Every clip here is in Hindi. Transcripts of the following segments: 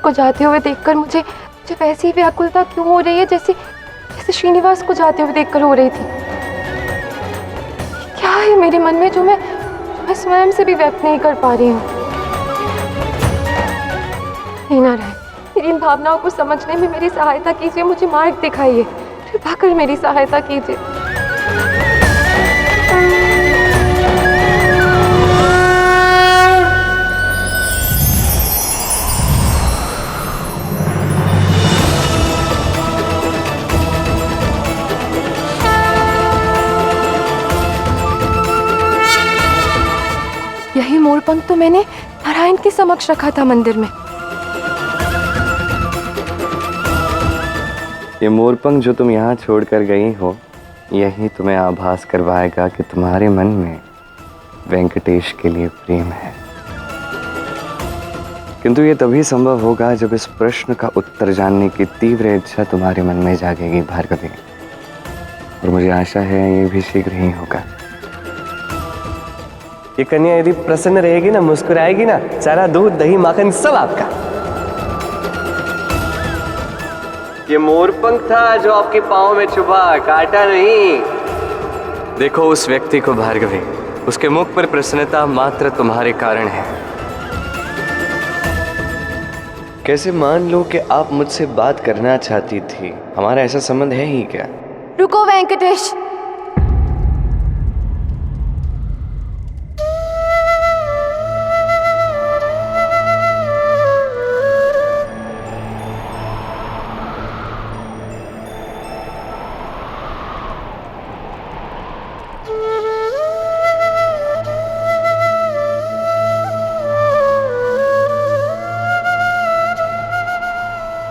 को जाते हुए देखकर मुझे वैसी ही व्याकुलता क्यों हो रही है जैसे श्रीनिवास को जाते हुए देखकर हो रही थी। क्या है मेरे मन में जो मैं स्वयं से भी व्यक्त नहीं कर पा रही हूँ। हे नारायण, मेरी इन भावनाओं को समझने में मेरी सहायता कीजिए, मुझे मार्ग दिखाइए, कृपा कर मेरी सहायता कीजिए। यही मोरपंख तो मैंने नारायण के समक्ष रखा था मंदिर में। ये मोरपंख जो तुम यहाँ छोड़कर गई हो, यही तुम्हें आभास करवाएगा कि तुम्हारे मन में वेंकटेश के लिए प्रेम है। किंतु ये तभी संभव होगा जब इस प्रश्न का उत्तर जानने की तीव्र इच्छा तुम्हारे मन में जागेगी भार्गवी, और मुझे आशा है ये भी शीघ्र ही होगा। ये कन्या यदि प्रसन्न रहेगी ना, मुस्कुराएगी ना, सारा दूध दही माखन सब आपका। ये मोरपंख था जो आपके पाँव में चुभा, काटा नहीं। देखो उस व्यक्ति को भार्गवी, उसके मुख पर प्रसन्नता मात्र तुम्हारे कारण है। कैसे मान लो कि आप मुझसे बात करना चाहती थी, हमारा ऐसा संबंध है ही क्या? रुको वेंकटेश,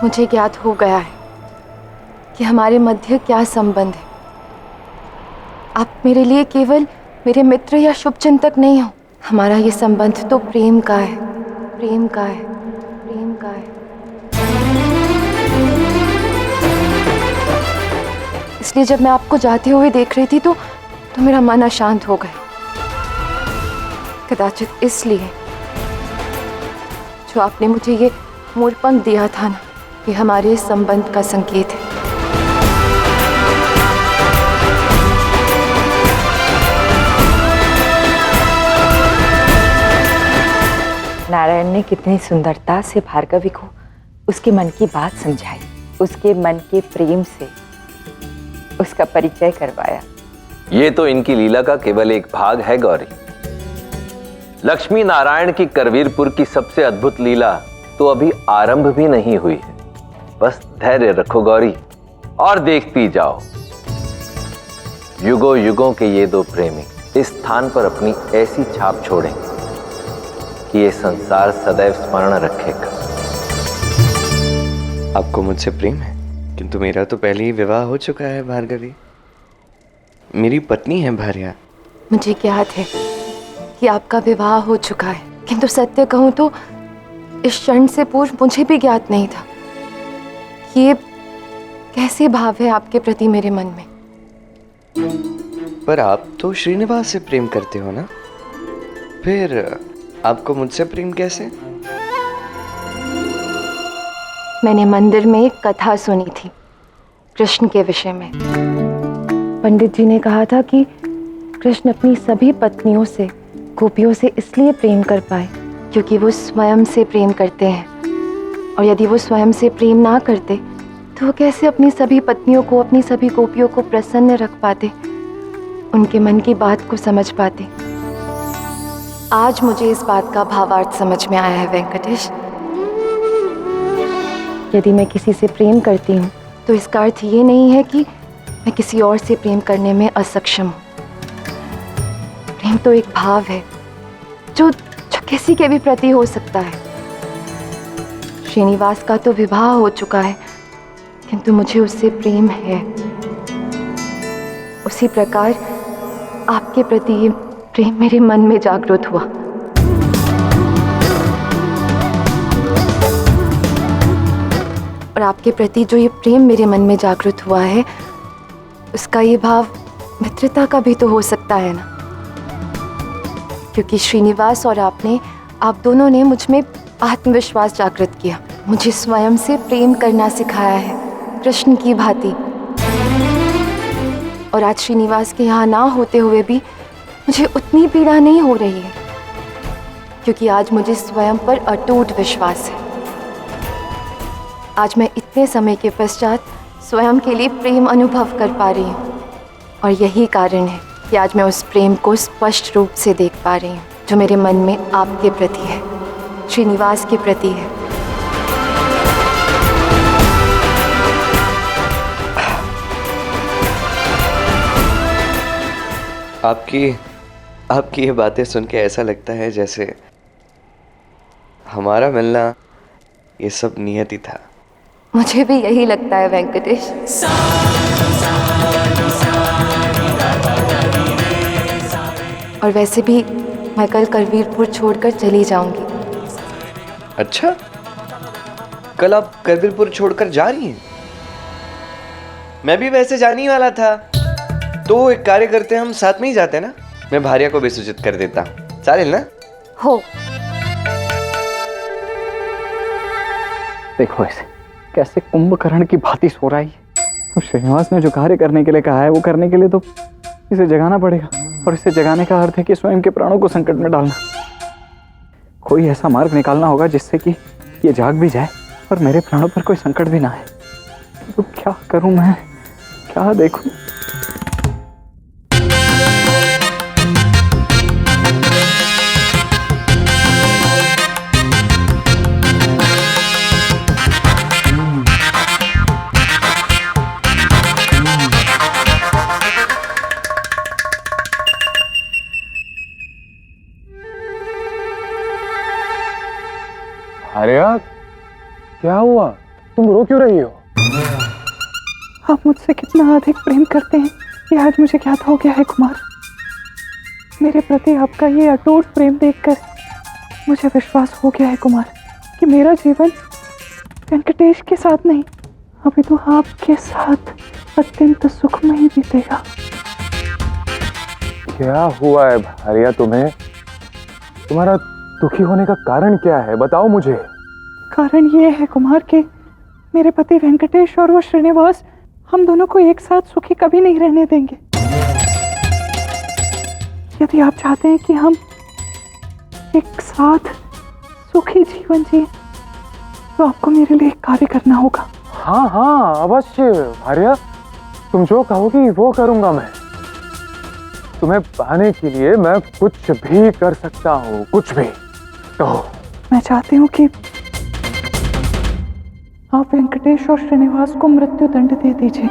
मुझे ज्ञात हो गया है कि हमारे मध्य क्या संबंध है। आप मेरे लिए केवल मेरे मित्र या शुभचिंतक नहीं हो, हमारा ये संबंध तो प्रेम का है, प्रेम का है, प्रेम का है। इसलिए जब मैं आपको जाते हुए देख रही थी तो मेरा मन अशांत हो गया। कदाचित इसलिए जो आपने मुझे ये मोरपंख दिया था ना, ये हमारे संबंध का संकेत है। नारायण ने कितनी सुंदरता से भार्गवी को उसके मन की बात समझाई, उसके मन के प्रेम से उसका परिचय करवाया। ये तो इनकी लीला का केवल एक भाग है गौरी। लक्ष्मी नारायण की करवीरपुर की सबसे अद्भुत लीला तो अभी आरंभ भी नहीं हुई है। बस धैर्य रखो गौरी और देखती जाओ। युगों युगों के ये दो प्रेमी इस स्थान पर अपनी ऐसी छाप छोड़ेंगे कि ये संसार सदैव स्मरण रखेगा। आपको मुझसे प्रेम है, किंतु मेरा तो पहले ही विवाह हो चुका है भार्गवी। मेरी पत्नी है भार्या। मुझे ज्ञात है कि आपका विवाह हो चुका है, किंतु सत्य कहूं तो इस क्षण से पूर्व मुझे भी ज्ञात नहीं था ये कैसे भाव है आपके प्रति मेरे मन में। पर आप तो श्रीनिवास से प्रेम करते हो ना, फिर आपको मुझसे प्रेम कैसे? मैंने मंदिर में एक कथा सुनी थी कृष्ण के विषय में। पंडित जी ने कहा था कि कृष्ण अपनी सभी पत्नियों से, गोपियों से इसलिए प्रेम कर पाए क्योंकि वो स्वयं से प्रेम करते हैं, और यदि वो स्वयं से प्रेम ना करते तो वो कैसे अपनी सभी पत्नियों को, अपनी सभी गोपियों को प्रसन्न रख पाते, उनके मन की बात को समझ पाते। आज मुझे इस बात का भावार्थ समझ में आया है वेंकटेश। यदि मैं किसी से प्रेम करती हूँ तो इसका अर्थ ये नहीं है कि मैं किसी और से प्रेम करने में असक्षम हूँ। प्रेम तो एक भाव है जो किसी के भी प्रति हो सकता है। श्रीनिवास का तो विवाह हो चुका है, किंतु मुझे उससे प्रेम है। उसी प्रकार आपके प्रति ये प्रेम मेरे मन में जागृत हुआ। और आपके प्रति जो ये प्रेम मेरे मन में जागृत हुआ है, उसका ये भाव मित्रता का भी तो हो सकता है ना, क्योंकि श्रीनिवास और आप दोनों ने मुझ में आत्मविश्वास जागृत किया। मुझे स्वयं से प्रेम करना सिखाया है, कृष्ण की भांति। और आज श्रीनिवास के यहाँ ना होते हुए भी मुझे उतनी पीड़ा नहीं हो रही है, क्योंकि आज मुझे स्वयं पर अटूट विश्वास है। आज मैं इतने समय के पश्चात स्वयं के लिए प्रेम अनुभव कर पा रही हूँ, और यही कारण है कि आज मैं उस प्रेम को स्पष्ट रूप से देख पा रही हूँ, जो मेरे मन में आपके प्रति है, श्रीनिवास के प्रति है। आपकी ये बातें सुन के ऐसा लगता है जैसे हमारा मिलना ये सब नियति था। मुझे भी यही लगता है वेंकटेश। और वैसे भी मैं कल करवीरपुर छोड़कर चली जाऊंगी। अच्छा, कल आप करवीरपुर छोड़कर जा रही हैं? मैं भी वैसे जाने ही वाला था, तो एक कार्य करते हैं, हम साथ में ही जाते हैं ना। मैं भार्या को भी सूचित कर देता हूँ, चालेल ना? हो। देखो ऐसे कैसे कुंभकर्ण की भांति सो रहा है। तो श्रीनिवास ने जो कार्य करने के लिए कहा है वो करने के लिए तो इसे जगाना पड़ेगा, और इसे जगाने का अर्थ है कि स्वयं के प्राणों को संकट में डालना। कोई ऐसा मार्ग निकालना होगा जिससे कि ये जाग भी जाए और मेरे प्राणों पर कोई संकट भी ना आए। तो क्या करूं मैं, क्या देखूं? आर्या, क्या हुआ? तुम रो क्यों रही हो? आप मुझसे कितना अधिक प्रेम करते हैं ये आज मुझे ज्ञात हो गया है कुमार। मेरे प्रति आपका ये अटूट प्रेम देखकर मुझे विश्वास हो गया है कुमार कि मेरा जीवन वेंकटेश के साथ नहीं, अभी तो आपके साथ अत्यंत सुखमय बीतेगा। क्या हुआ है आर्या तुम्हें? तुम्हारा दुखी होने का कारण क्या है, बताओ मुझे। कारण ये है कुमार कि मेरे पति वेंकटेश और वो श्रीनिवास हम दोनों को एक साथ सुखी कभी नहीं रहने देंगे। यदि आप चाहते हैं कि हम एक साथ सुखी जीवन जिए तो आपको मेरे लिए एक कार्य करना होगा। हाँ हाँ अवश्य आर्या, तुम जो कहोगी वो करूंगा मैं। तुम्हें पाने के लिए मैं कुछ भी कर सकता हूँ, कुछ भी। तो मैं चाहती हूँ कि आप वेंकटेश और श्रीनिवास को मृत्यु दंड दे दीजिए,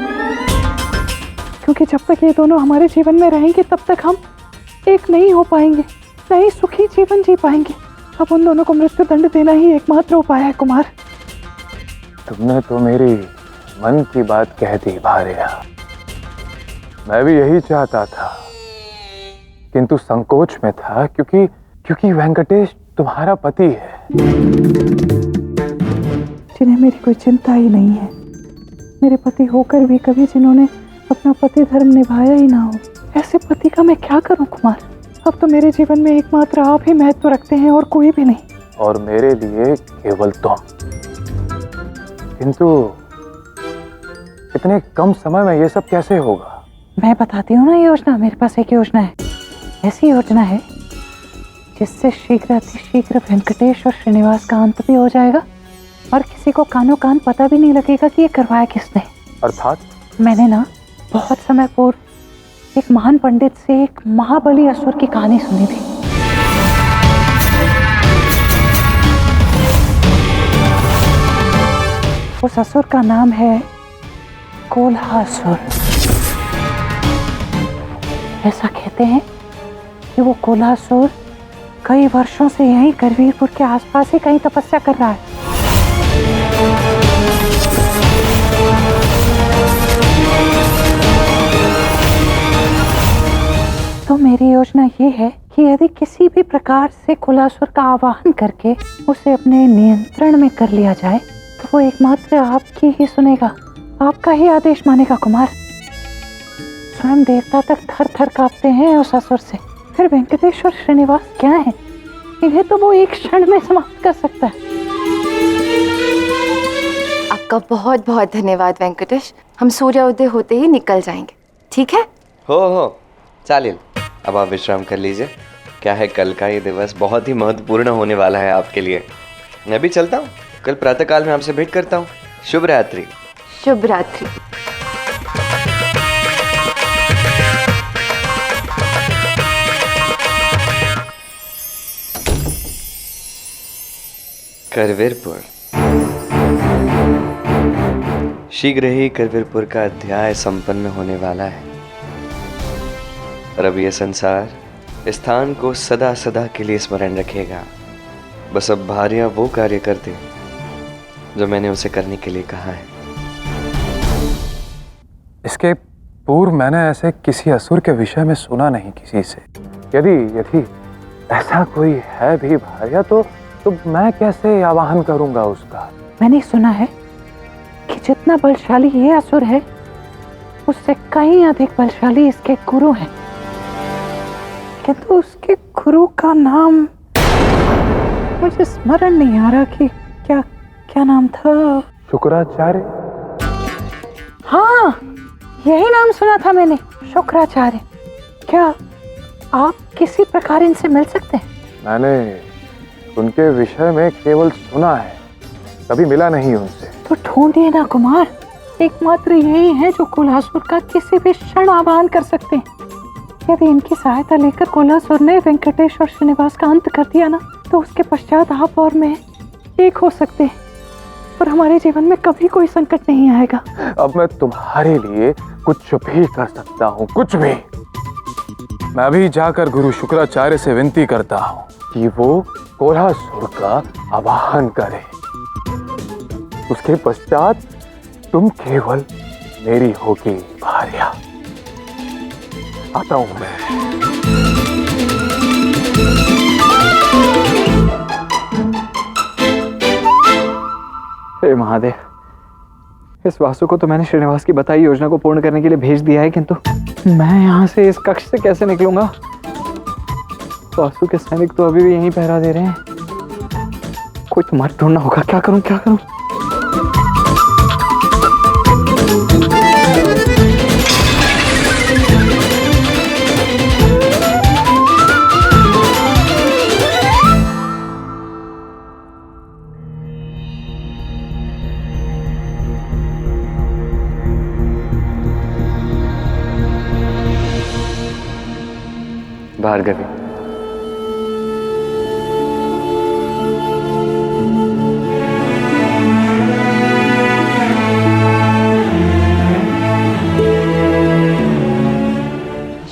क्योंकि जब तक ये दोनों हमारे जीवन में रहेंगे तब तक हम एक नहीं हो पाएंगे, नहीं सुखी जीवन जी पाएंगे। अब उन दोनों को मृत्यु दंड देना ही एकमात्र उपाय है कुमार। तुमने तो मेरी मन की बात कह दी भार्या। मैं भी यही चाहता था, किंतु संकोच में था क्योंकि वेंकटेश तुम्हारा पति है, जिन्हें मेरी कोई चिंता ही नहीं है। मेरे पति होकर भी कभी जिन्होंने अपना पति धर्म निभाया ही ना हो, ऐसे पति का मैं क्या करूं कुमार। अब तो मेरे जीवन में एकमात्र आप ही महत्व रखते हैं और कोई भी नहीं। और मेरे लिए केवल तुम। किंतु इतने कम समय में ये सब कैसे होगा? मैं बताती हूँ ना योजना। मेरे पास एक योजना है, ऐसी योजना है जिससे शीघ्र अतिशीघ्र वेंकटेश और श्रीनिवास का अंत भी हो जाएगा और किसी को कानों कान पता भी नहीं लगेगा कि ये करवाया किसने। अर्थात? मैंने ना बहुत समय पूर्व एक महान पंडित से एक महाबली असुर की कहानी सुनी थी। उस असुर का नाम है कोल्हासुर। ऐसा कहते हैं कि वो कोल्हासुर कई वर्षों से यहीं करवीरपुर के आसपास ही कहीं तपस्या कर रहा है। तो मेरी योजना ये है कि यदि किसी भी प्रकार से कोल्हासुर का आवाहन करके उसे अपने नियंत्रण में कर लिया जाए तो वो एकमात्र आपकी ही सुनेगा, आपका ही आदेश मानेगा कुमार। स्वयं देवता तक थर थर कांपते हैं उस असुर से, फिर वेंकटेश और श्रीनिवास क्या है? इन्हें तो वो एक क्षण में समाप्त कर सकता है। आपका बहुत बहुत धन्यवाद वेंकटेश। हम सूर्योदय होते ही निकल जाएंगे, ठीक है? हो चालेल। अब आप विश्राम कर लीजिए। क्या है, कल का ये दिवस बहुत ही महत्वपूर्ण होने वाला है आपके लिए। मैं भी चलता हूँ, कल प्रातःकाल में आपसे भेंट करता हूँ। शुभ रात्रि। शुभ रात्रि। करवीरपुर। शीघ्र ही करवीरपुर का अध्याय संपन्न होने वाला है और अब यह संसार इस स्थान को सदा सदा के लिए स्मरण रखेगा। बस अब भार्या वो कार्य कर दे जो मैंने उसे करने के लिए कहा है। इसके पूर्व मैंने ऐसे किसी असुर के विषय में सुना नहीं किसी से। यदि ऐसा कोई है भी भार्या तो मैं कैसे आवाहन करूंगा उसका? मैंने सुना है कि जितना बलशाली ये असुर है उससे कहीं अधिक बलशाली इसके गुरु हैं, किंतु उसके गुरु का नाम मुझे स्मरण नहीं आ रहा कि क्या नाम था। शुक्राचार्य? हाँ, यही नाम सुना था मैंने, शुक्राचार्य। क्या आप किसी प्रकार इनसे मिल सकते हैं? मैंने उनके विषय में केवल सुना है, कभी मिला नहीं उनसे। तो ढूंढिए ना कुमार, एकमात्र यही है जो कोलासुर का किसी भी क्षण आह्वान कर सकते हैं। यदि इनकी सहायता लेकर कोलासुर ने वेंकटेश और श्रीनिवास का अंत कर दिया ना, तो उसके पश्चात आप और मैं एक हो सकते हैं और हमारे जीवन में कभी कोई संकट नहीं आएगा। अब मैं तुम्हारे लिए कुछ भी कर सकता हूँ, कुछ भी। मैं अभी जाकर गुरु शुक्राचार्य से विनती करता हूँ कि वो कोलासुर का आवाहन करे। उसके पश्चात तुम केवल मेरी होगी भार्या। आता हूं मैं। हे महादेव, इस वासु को तो मैंने श्रीनिवास की बताई योजना को पूर्ण करने के लिए भेज दिया है, किंतु मैं यहाँ से इस कक्ष से कैसे निकलूंगा? वासु के सैनिक तो अभी भी यहीं पहरा दे रहे हैं। कोई तो मार्ग ढूंढना होगा। क्या करूं? भार्गवी,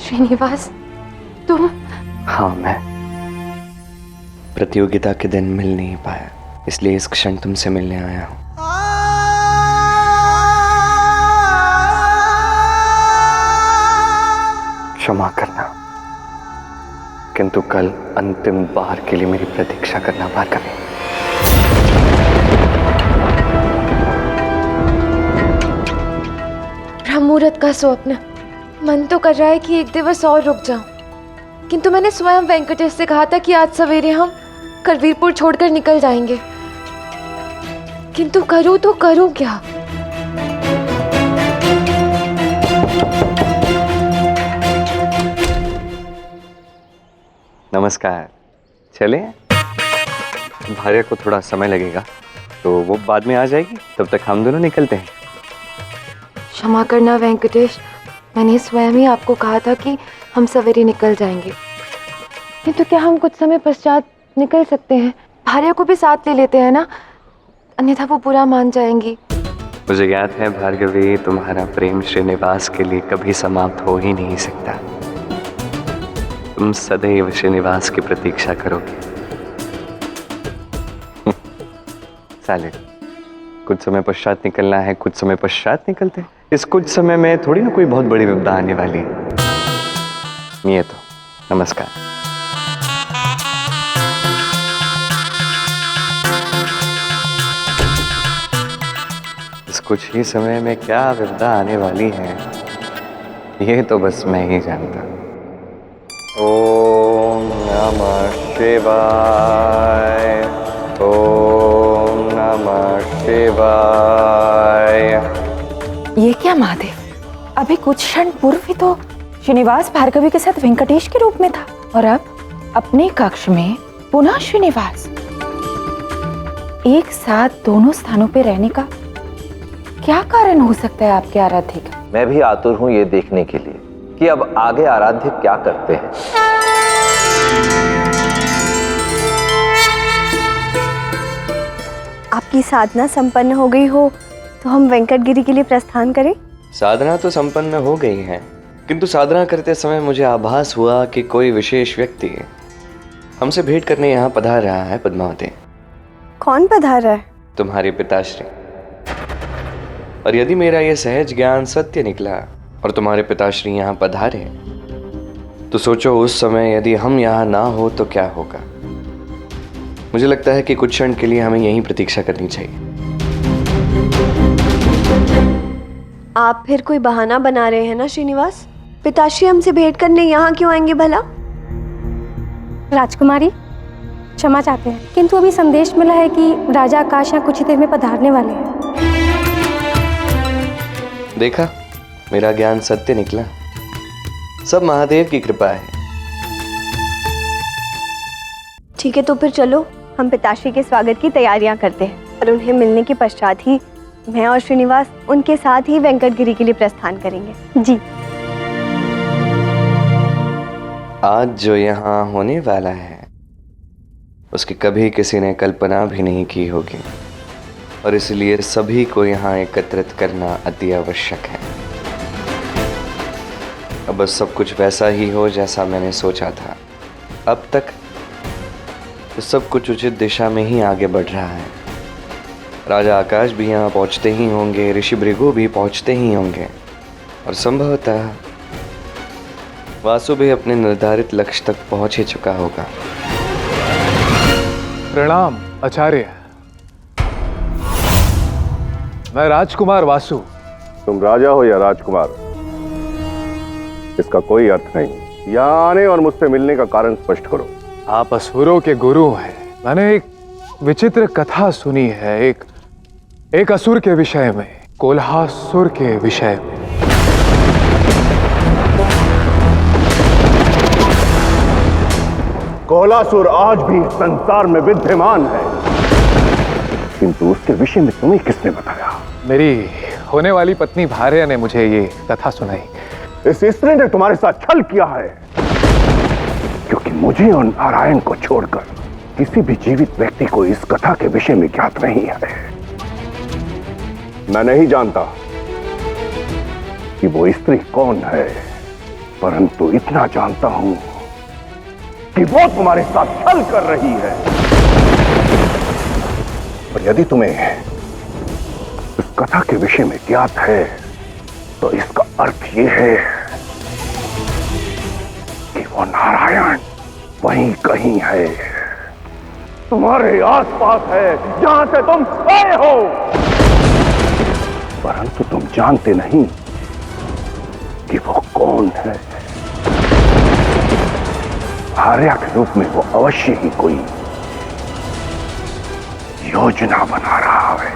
श्रीनिवास, तुम? हाँ, मैं प्रतियोगिता के दिन मिल नहीं पाया, इसलिए इस क्षण तुमसे मिलने आया हूँ। क्षमा करना, किंतु कल अंतिम बार के लिए मेरी प्रतीक्षा करना भार्गवी। ब्रह्मुहूर्त का स्वप्न। मन तो कर रहा है कि एक दिवस और रुक जाऊं, किंतु मैंने स्वयं वेंकटेश से कहा था कि आज सवेरे हम करवीरपुर छोड़कर निकल जाएंगे, किंतु करूं तो करूं क्या? नमस्कार। चले? भार्या को थोड़ा समय लगेगा तो वो बाद में आ जाएगी, तब तक हम दोनों निकलते हैं। क्षमा करना वेंकटेश, मैंने स्वयं ही आपको कहा था कि हम सवेरे निकल जाएंगे, किंतु क्या हम कुछ समय पश्चात निकल सकते हैं? भार्या को भी साथ ले लेते हैं ना, अन्यथा वो बुरा मान जाएंगी। मुझे याद है भार्गवी, तुम्हारा प्रेम श्रीनिवास के लिए कभी समाप्त हो ही नहीं सकता। तुम सदैव श्रीनिवास की प्रतीक्षा करोगे। साले, कुछ समय पश्चात निकलना है, कुछ समय पश्चात निकलते हैं। इस कुछ समय में थोड़ी ना कोई बहुत बड़ी विपदा आने वाली है। ये तो नमस्कार। इस कुछ ही समय में क्या विपदा आने वाली है, ये तो बस मैं ही जानता हूं। ओम नमः शिवाय। ओम नमः शिवाय। ये क्या महादेव, अभी कुछ क्षण पूर्व ही तो श्रीनिवास भार्गवी के साथ वेंकटेश के रूप में था और अब अपने कक्ष में पुनः श्रीनिवास। एक साथ दोनों स्थानों पे रहने का क्या कारण हो सकता है आपके आराध्य का? मैं भी आतुर हूं ये देखने के लिए कि अब आगे आराध्य क्या करते हैं। आपकी साधना संपन्न हो गई हो तो हम वेंकटगिरी के लिए प्रस्थान करें? साधना तो संपन्न हो गई है, किंतु साधना करते समय मुझे आभास हुआ कि कोई विशेष व्यक्ति हमसे भेंट करने यहाँ पधार रहा है। पद्मावती, कौन पधार रहा है? तुम्हारे पिताश्री। और यदि मेरा यह सहज ज्ञान सत्य निकला और तुम्हारे पिताश्री यहाँ पधारे, तो सोचो उस समय यदि हम यहाँ ना हो तो क्या होगा। मुझे लगता है कि कुछ क्षण के लिए हमें यहीं प्रतीक्षा करनी चाहिए। आप फिर कोई बहाना बना रहे हैं ना श्रीनिवास? पिताश्री हमसे भेंट करने यहाँ क्यों आएंगे भला? राजकुमारी, क्षमा चाहते हैं, किंतु अभी संदेश मिला है कि राजा आकाश यहाँ कुछ ही देर में पधारने वाले हैं। देखा, मेरा ज्ञान सत्य निकला। सब महादेव की कृपा है। ठीक है, तो फिर चलो हम पिताश्री के स्वागत की तैयारियां करते हैं और उन्हें मिलने के पश्चात ही मैं और श्रीनिवास उनके साथ ही वेंकटगिरी के लिए प्रस्थान करेंगे। जी। आज जो यहाँ होने वाला है उसकी कभी किसी ने कल्पना भी नहीं की होगी, और इसलिए सभी को यहाँ एकत्रित करना अति आवश्यक है। अब बस सब कुछ वैसा ही हो जैसा मैंने सोचा था। अब तक तो सब कुछ उचित दिशा में ही आगे बढ़ रहा है। राजा आकाश भी यहाँ पहुँचते ही होंगे, ऋषि भृगु भी पहुँचते ही होंगे, और संभवतः वासु भी अपने निर्धारित लक्ष्य तक पहुँच ही चुका होगा। प्रणाम आचार्य, मैं राजकुमार वासु। तुम राजा हो या राजकुमार, इसका कोई अर्थ नहीं। यहाँ आने और मुझसे मिलने का कारण स्पष्ट करो। आप असुरों के गुरु हैं। मैंने एक विचित्र कथा सुनी है, एक असुर के विषय में, कोल्हासुर के विषय में। कोल्हासुर आज भी संसार में विद्यमान है, किंतु उसके विषय में तुम्हें किसने बताया? मेरी होने वाली पत्नी भार्या ने मुझे ये कथा सुनाई। इस स्त्री ने तुम्हारे साथ छल किया है, क्योंकि मुझे और नारायण को छोड़कर किसी भी जीवित व्यक्ति को इस कथा के विषय में ज्ञात नहीं है। मैं नहीं जानता कि वो स्त्री कौन है, परंतु इतना जानता हूं कि वो तुम्हारे साथ छल कर रही है। और यदि तुम्हें इस कथा के विषय में ज्ञात है तो इसका अर्थ ये है कि वो नारायण वहीं कहीं है, तुम्हारे आसपास है, जहां से तुम आए हो, परंतु तुम जानते नहीं कि वो कौन है। भार्या के रूप में वो अवश्य ही कोई योजना बना रहा है।